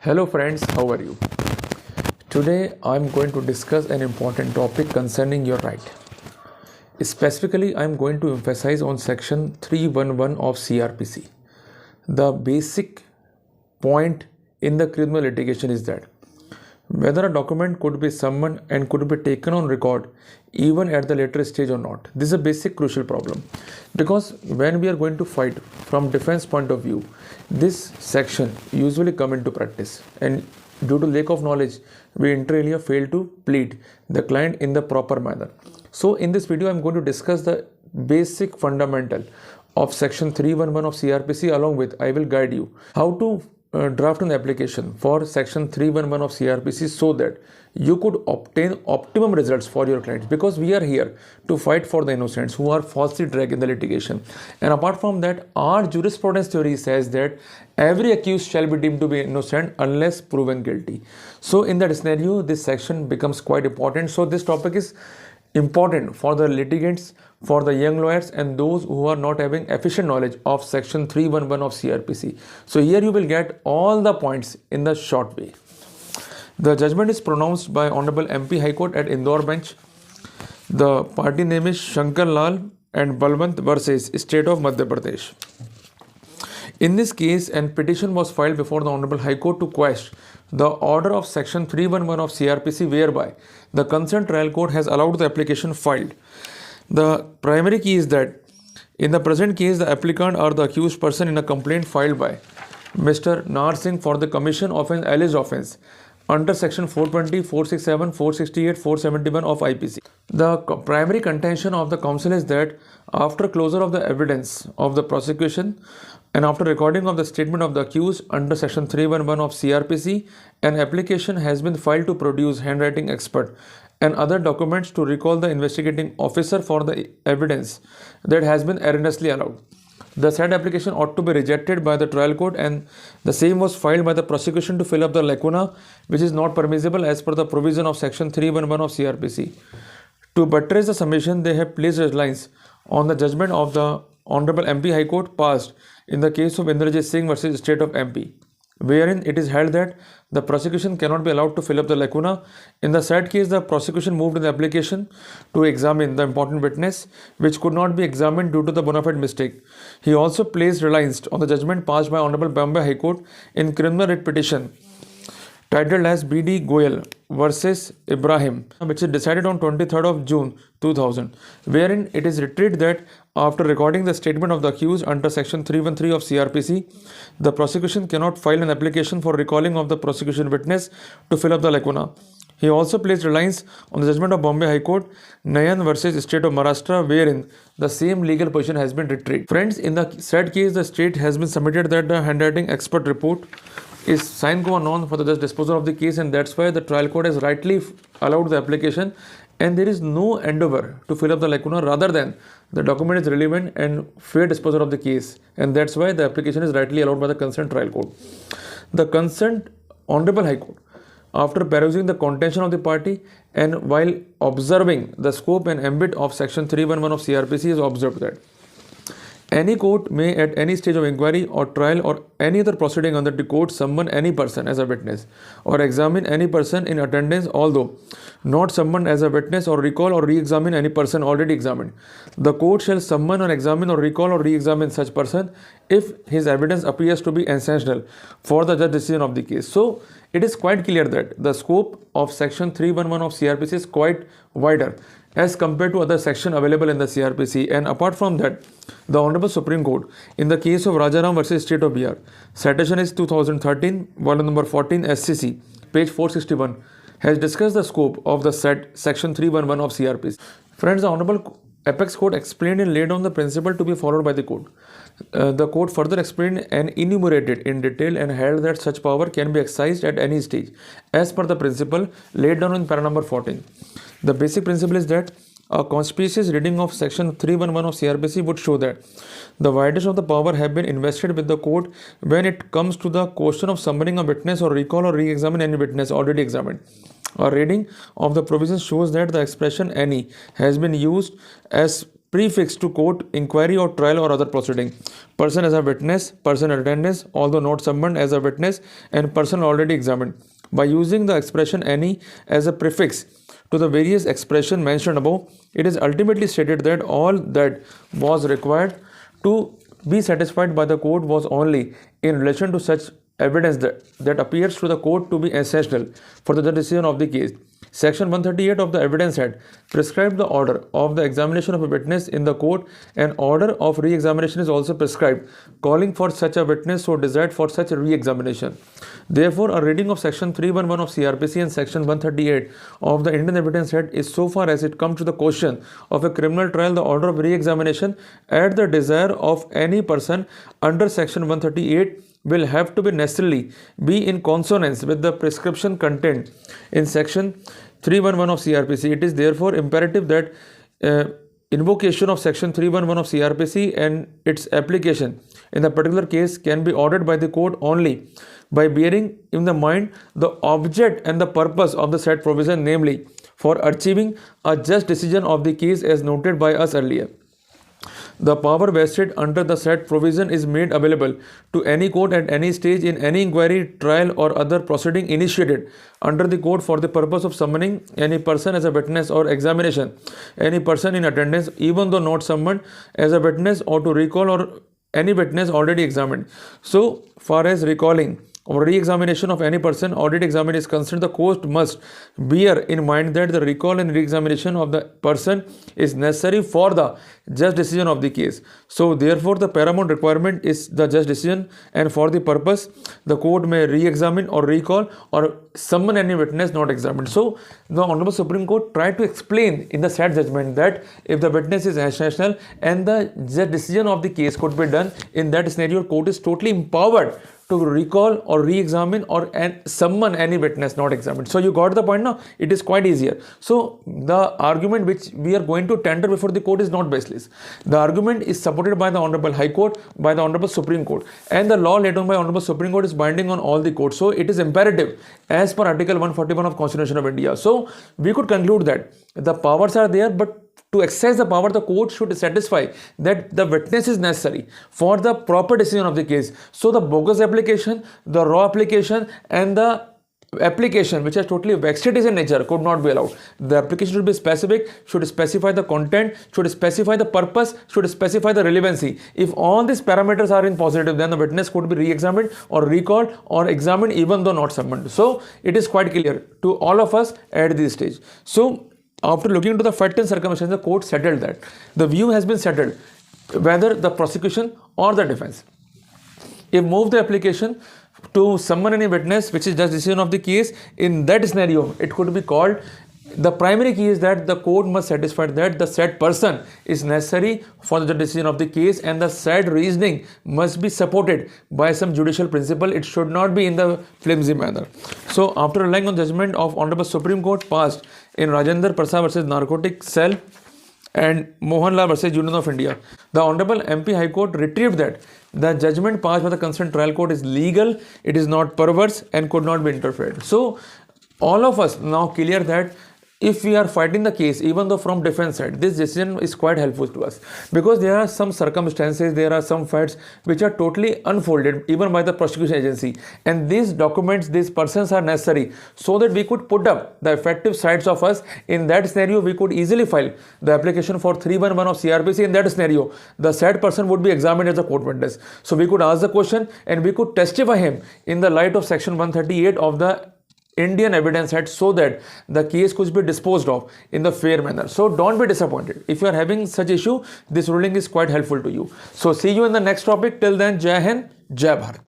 Hello friends, how are you? Today I am going to discuss an important topic concerning your right. Specifically, I am going to emphasize on section 311 of CrPC. The basic point in the criminal litigation is that whether a document could be summoned and could be taken on record even at the later stage or not. This is a basic crucial problem because when we are going to fight from defense point of view, this section usually come into practice, and due to lack of knowledge we inter alia fail to plead the client in the proper manner. So in this video I am going to discuss the basic fundamental of section 311 of CrPC. Along with I will guide you how to draft an application for section 311 of CrPC so that you could obtain optimum results for your clients, because we are here to fight for the innocents who are falsely dragged in the litigation. And apart from that, our jurisprudence theory says that every accused shall be deemed to be innocent unless proven guilty. So in that scenario, this section becomes quite important. So this topic is important for the litigants, for the young lawyers, and those who are not having efficient knowledge of section 311 of CrPC. So here you will get all the points in the short way. The judgment is pronounced by Honorable MP High Court at Indore bench. The party name is Shankar Lal and Balwant versus State of Madhya Pradesh. In this case, an petition was filed before the Honorable High Court to quash the order of section 311 of CrPC, whereby the concerned trial court has allowed the application filed. The primary key is that in the present case, the applicant or the accused person in a complaint filed by Mr. Nar Singh for the commission of an alleged offence under section 420, 467, 468, 471 of IPC. The primary contention of the counsel is that after closure of the evidence of the prosecution and after recording of the statement of the accused under section 311 of CrPC, an application has been filed to produce handwriting expert and other documents to recall the investigating officer for the evidence that has been erroneously allowed. The said application ought to be rejected by the trial court, and the same was filed by the prosecution to fill up the lacuna which is not permissible as per the provision of section 311 of CrPC. To buttress the submission, they have placed reliance on the judgment of the Honorable MP High Court passed in the case of Indrajit Singh versus State of MP, wherein it is held that the prosecution cannot be allowed to fill up the lacuna. In the said case, the prosecution moved in the application to examine the important witness, which could not be examined due to the bona fide mistake. He also placed reliance on the judgment passed by Honorable Bombay High Court in criminal writ petition titled as BD Goyal versus Ibrahim, which is decided on 23rd of June 2000, wherein it is retrieved that after recording the statement of the accused under section 313 of CrPC, the prosecution cannot file an application for recalling of the prosecution witness to fill up the lacuna. He also placed reliance on the judgment of Bombay High Court, Nayan versus State of Maharashtra, wherein the same legal position has been retrieved. Friends, in the said case, the state has been submitted that the handwriting expert report is sine qua non for the just disposal of the case, and that's why the trial court has rightly allowed the application, and there is no endeavor to fill up the lacuna, rather than the document is relevant and fair disposal of the case, and that's why the application is rightly allowed by the concerned trial court. The concerned Honorable High Court, after perusing the contention of the party and while observing the scope and ambit of section 311 of CrPC, has observed that any court may at any stage of inquiry or trial or any other proceeding under the court summon any person as a witness or examine any person in attendance, although not summoned as a witness, or recall or re-examine any person already examined. The court shall summon or examine or recall or re-examine such person if his evidence appears to be essential for the judge decision of the case. So it is quite clear that the scope of section 311 of CrPC is quite wider as compared to other sections available in the CrPC. And apart from that, the Honorable Supreme Court, in the case of Rajaram versus State of Bihar, citation is 2013, volume number 14, SCC, page 461, has discussed the scope of the said section 311 of CrPC. Friends, the Honorable Apex Court explained and laid down the principle to be followed by the court. The court further explained and enumerated in detail and held that such power can be exercised at any stage as per the principle laid down in para number 14. The basic principle is that a conspicuous reading of section 311 of CrPC would show that the widest of the power have been invested with the court when it comes to the question of summoning a witness or recall or re-examine any witness already examined. A reading of the provisions shows that the expression any has been used as prefix to court, inquiry or trial or other proceeding. Person as a witness, person in attendance, although not summoned as a witness, and person already examined. By using the expression any as a prefix to the various expressions mentioned above, it is ultimately stated that all that was required to be satisfied by the court was only in relation to such evidence that appears to the court to be essential for the decision of the case. Section 138 of the Evidence Act prescribed the order of the examination of a witness in the court. An order of re-examination is also prescribed, calling for such a witness so desired for such a re-examination. Therefore, a reading of Section 311 of CrPC and Section 138 of the Indian Evidence Act is, so far as it comes to the question of a criminal trial, the order of re-examination at the desire of any person under Section 138 will have to be necessarily be in consonance with the prescription contained in Section 311 of CrPC. It is therefore imperative that invocation of Section 311 of CrPC and its application in the particular case can be ordered by the court only by bearing in the mind the object and the purpose of the said provision, namely for achieving a just decision of the case as noted by us earlier. The power vested under the said provision is made available to any court at any stage in any inquiry, trial or other proceeding initiated under the court for the purpose of summoning any person as a witness or examination any person in attendance, even though not summoned as a witness, or to recall or any witness already examined. So far as recalling or re-examination of any person already examined is concerned, the court must bear in mind that the recall and re-examination of the person is necessary for the just decision of the case. So therefore, the paramount requirement is the just decision, and for the purpose, the court may re-examine or recall or summon any witness not examined. So the Honorable Supreme Court tried to explain in the said judgment that if the witness is exceptional and the just decision of the case could be done, in that scenario, court is totally empowered to recall or re-examine or summon any witness not examined. So you got the point now? It is quite easier. So the argument which we are going to tender before the court is not baseless. The argument is supported by the Honorable High Court, by the Honorable Supreme Court, and the law laid down by Honorable Supreme Court is binding on all the courts. So it is imperative as per Article 141 of Constitution of India. So we could conclude that the powers are there, but to exercise the power, the court should satisfy that the witness is necessary for the proper decision of the case. So the bogus application, the raw application, and the application which is totally vexatious in nature could not be allowed. The application should be specific, should specify the content, should specify the purpose, should specify the relevancy. If all these parameters are in positive, then the witness could be re-examined or recalled or examined even though not summoned. So it is quite clear to all of us at this stage. So after looking into the facts and circumstances, the court settled that the view has been settled whether the prosecution or the defense, if move the application to summon any witness which is just decision of the case, in that scenario it could be called. The primary key is that the court must satisfy that the said person is necessary for the decision of the case, and the said reasoning must be supported by some judicial principle. It should not be in the flimsy manner. So after relying on judgment of Honorable Supreme Court passed in Rajendra Prasad versus Narcotic Cell and Mohanlal versus Union of India, the Honorable MP High Court retrieved that the judgment passed by the concerned trial court is legal, it is not perverse and could not be interfered. So all of us now clear that if we are fighting the case, even though from defense side, this decision is quite helpful to us, because there are some circumstances, there are some facts which are totally unfolded even by the prosecution agency, and these documents, these persons are necessary so that we could put up the effective sides of us. In that scenario, we could easily file the application for 311 of CrPC. In that scenario, the said person would be examined as a court witness, so we could ask the question and we could testify him in the light of Section 138 of the Indian Evidence Act, so that the case could be disposed of in the fair manner. So don't be disappointed. If you are having such issue, this ruling is quite helpful to you. So see you in the next topic. Till then, Jai Hind, Jai Bharat.